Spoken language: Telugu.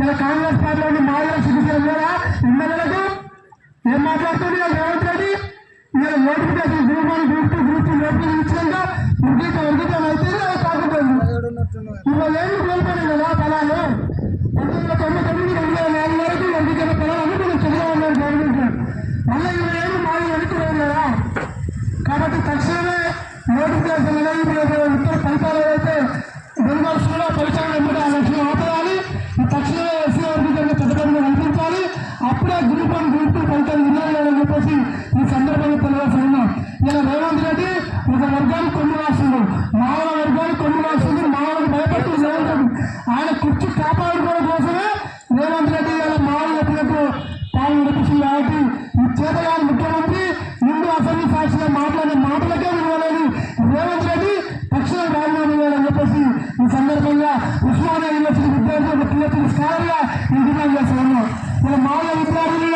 ఇలా కాంగ్రెస్ పార్టీలో మాజీ సిద్ధించడం లేదా ఎమ్మెల్యేలకు ఏం మాట్లాడుతుంది రేవంత్ రెడ్డి? ఇలా నోటిఫికేషన్ గ్రూప్ నోటిఫికేషన్ ఇచ్చినాక ఉద్యోగం అయితే కాకపోయింది. ఇవాళ ఏమి కోల్పోయినాయి కదా ఫలాలు 1999 2004 వరకు ఎంపికైన ఫలాలు మనం చంద్రబాబు నాయుడు గవర్నమెంట్ మళ్ళీ ఇవాళ ఏమి మాది వెనుకలేదు కదా. కాబట్టి తక్షణమే నోటిఫికేషన్ అనేది ఉత్తర ఫలితాలు అయితే వెలువరుస్తున్నా ఫలితాలు ఎమ్మటే 1 లక్షలు ఆపేయాలి. తక్షణమే ఎస్సీ వర్గీకరణ చట్టంలో కల్పించాలి. అప్పుడే గ్రూప్ 1 గ్రూప్ 2 ఫలితాలు వినాలని చెప్పేసి ఈ సందర్భంగా తెలియాల్సి ఉన్నాం. ఇలా రేవంత్ రెడ్డి ఒక వర్గానికి కొమ్ము రాస్తుంది, మానవ వర్గానికి కొమ్ము రాస్తుంది, మానవులకు భయపడుతుంది రేవంత్ రెడ్డి. ఆయన కుర్చీ కాపాడుకోవడం కోసమే రేవంత్ రెడ్డి ఇలా మానవ చెప్పినట్టు పాలన నడిపిస్తుంది. కాబట్టి ఈ చేతగాని ముఖ్యమంత్రి హిందూ అసెంబ్లీ సాక్షిగా మాట్లాడే మాటలకే విలువలేదు రేవంత్ రెడ్డి తక్షణ రాజీనామా చేయాలని చెప్పేసి ఈ సందర్భంగా ఉస్మానియా యూనివర్సిటీ విద్యార్థులు PhD స్కాలర్గా డిమాండ్ చేస్తున్నాం. ఇలా మానవ